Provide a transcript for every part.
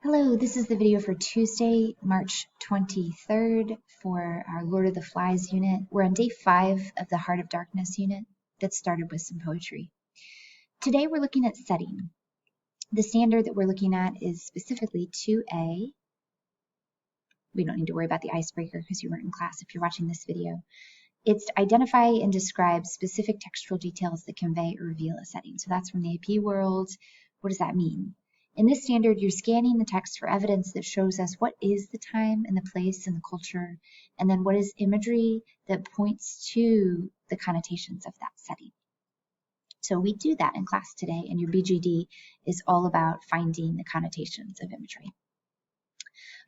Hello, this is the video for Tuesday, March 23rd for our Lord of the Flies unit. We're on day 5 of the Heart of Darkness unit that started with some poetry. Today we're looking at setting. The standard that we're looking at is specifically 2A. We don't need to worry about the icebreaker because you weren't in class if you're watching this video. It's to identify and describe specific textual details that convey or reveal a setting. So that's from the AP world. What does that mean? In this standard, you're scanning the text for evidence that shows us what is the time and the place and the culture, and then what is imagery that points to the connotations of that setting. So we do that in class today, and your BGD is all about finding the connotations of imagery.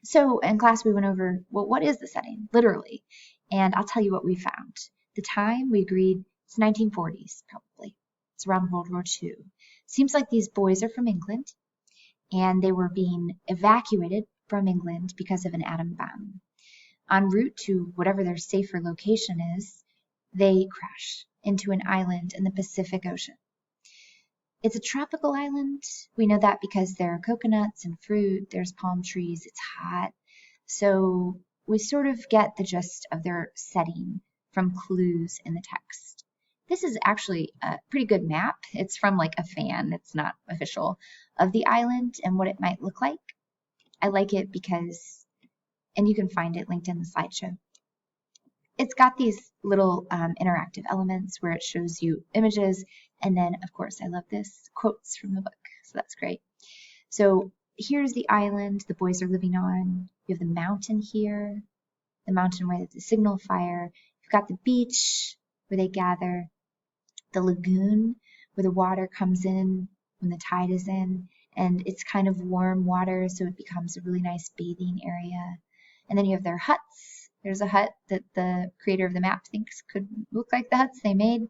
So in class, we went over, well, what is the setting, literally? And I'll tell you what we found. The time, we agreed, it's 1940s, probably. It's around World War II. Seems like these boys are from England, and they were being evacuated from England because of an atom bomb. En route to whatever their safer location is, they crash into an island in the Pacific Ocean. It's a tropical island. We know that because there are coconuts and fruit, there's palm trees, it's hot. So we sort of get the gist of their setting from clues in the text. This is actually a pretty good map. It's from like a fan, it's not official, of the island and what it might look like. I like it because, and you can find it linked in the slideshow. It's got these little interactive elements where it shows you images, and then of course I love this, quotes from the book, so that's great. So here's the island the boys are living on. You have the mountain here, the mountain where there's the signal fire. You've got the beach where they gather, the lagoon where the water comes in when the tide is in, and it's kind of warm water, so it becomes a really nice bathing area. And then you have their huts. There's a hut that the creator of the map thinks could look like the huts they made.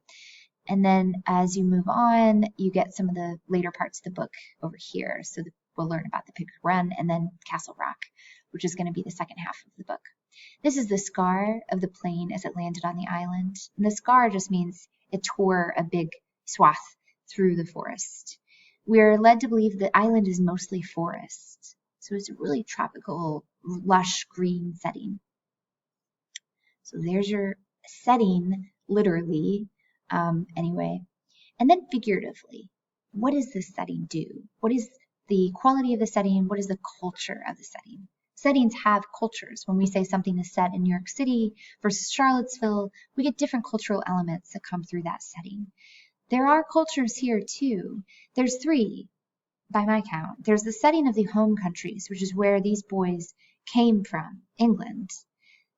And then as you move on, you get some of the later parts of the book over here. So we'll learn about the Pig Run and then Castle Rock, which is going to be the second half of the book. This is the scar of the plane as it landed on the island. And the scar just means it tore a big swath through the forest. We're led to believe the island is mostly forest. So it's a really tropical, lush green setting. So there's your setting, literally, anyway. And then figuratively, what does this setting do? What is the quality of the setting? What is the culture of the setting? Settings have cultures. When we say something is set in New York City versus Charlottesville, we get different cultural elements that come through that setting. There are cultures here too. There's 3 by my count. There's the setting of the home countries, which is where these boys came from, England.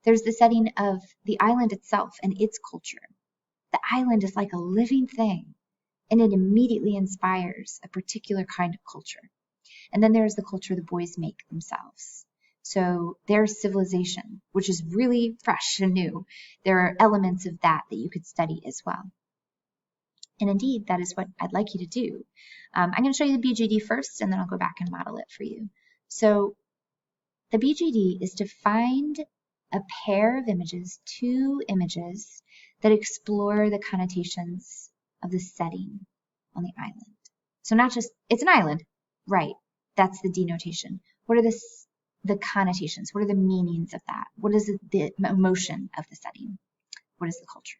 There's the setting of the island itself and its culture. The island is like a living thing, and it immediately inspires a particular kind of culture. And then there's the culture the boys make themselves. So there's civilization, which is really fresh and new. There are elements of that you could study as well. And indeed, that is what I'd like you to do. I'm going to show you the BGD first, and then I'll go back and model it for you. So the BGD is to find a pair of images, 2 images, that explore the connotations of the setting on the island. So not just, it's an island, right? That's the denotation. What are the connotations? What are the meanings of that? What is the emotion of the setting? What is the culture?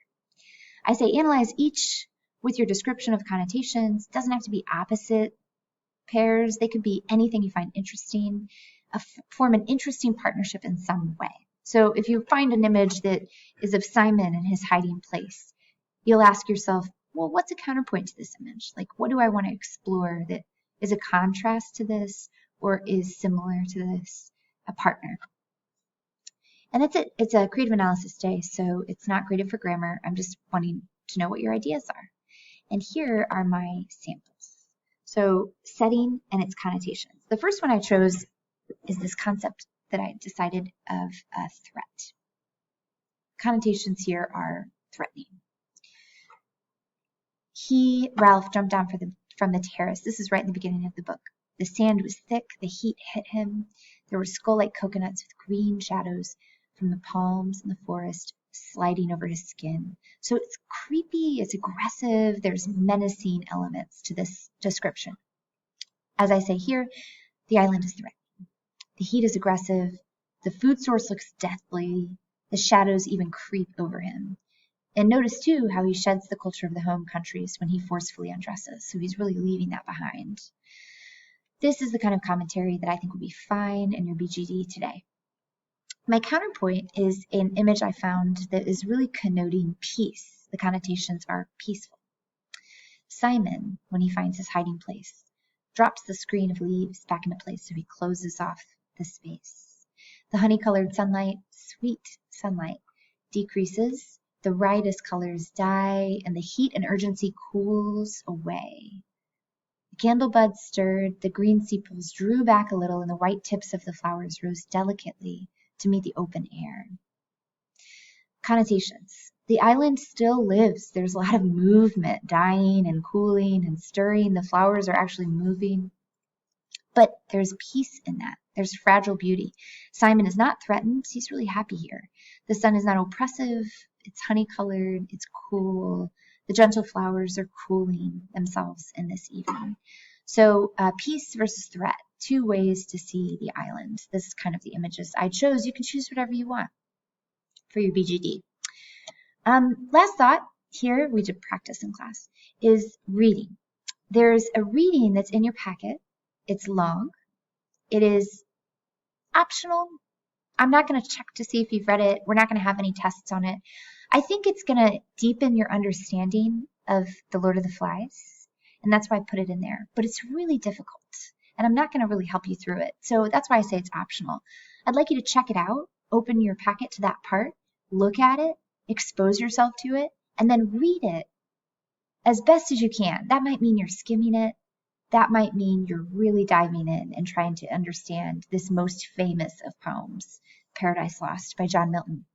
I say analyze each with your description of connotations. It doesn't have to be opposite pairs. They could be anything you find interesting. Form an interesting partnership in some way. So if you find an image that is of Simon in his hiding place, you'll ask yourself, well, what's a counterpoint to this image? Like, what do I want to explore that is a contrast to this or is similar to this, a partner? And that's it. It's a creative analysis day, so it's not graded for grammar. I'm just wanting to know what your ideas are. And here are my samples. So setting and its connotations. The first one I chose is this concept that I decided of a threat. Connotations here are threatening. Ralph, jumped down from the terrace. This is right in the beginning of the book. The sand was thick, the heat hit him. There were skull-like coconuts with green shadows from the palms in the forest sliding over his skin. So it's creepy, it's aggressive, there's menacing elements to this description. As I say here, the island is threatening. The heat is aggressive. The food source looks deathly. The shadows even creep over him. And notice too how he sheds the culture of the home countries when he forcefully undresses. So he's really leaving that behind. This is the kind of commentary that I think will be fine in your BGD today. My counterpoint is an image I found that is really connoting peace. The connotations are peaceful. Simon, when he finds his hiding place, drops the screen of leaves back into place so he closes off the space. The honey-colored sunlight, sweet sunlight, decreases. The riotus colors die, and the heat and urgency cools away. The candle buds stirred, the green sepals drew back a little, and the white tips of the flowers rose delicately to meet the open air. Connotations. The island still lives. There's a lot of movement, dying and cooling and stirring. The flowers are actually moving. But there's peace in that. There's fragile beauty. Simon is not threatened. He's really happy here. The sun is not oppressive. It's honey-colored. It's cool. The gentle flowers are cooling themselves in this evening. So peace versus threat. Two ways to see the island. This is kind of the images I chose. You can choose whatever you want for your BGD. Last thought here, we did practice in class, is reading. There's a reading that's in your packet. It's long. It is optional. I'm not going to check to see if you've read it. We're not going to have any tests on it. I think it's going to deepen your understanding of The Lord of the Flies, and that's why I put it in there. But it's really difficult, and I'm not going to really help you through it. So that's why I say it's optional. I'd like you to check it out, open your packet to that part, look at it, expose yourself to it, and then read it as best as you can. That might mean you're skimming it. That might mean you're really diving in and trying to understand this most famous of poems, Paradise Lost by John Milton.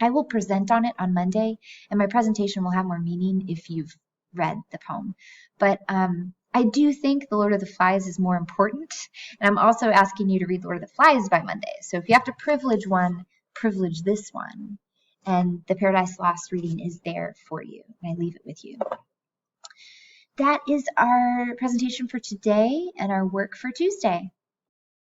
I will present on it on Monday, and my presentation will have more meaning if you've read the poem. But I do think The Lord of the Flies is more important, and I'm also asking you to read The Lord of the Flies by Monday. So if you have to privilege one, privilege this one. And the Paradise Lost reading is there for you, and I leave it with you. That is our presentation for today and our work for Tuesday.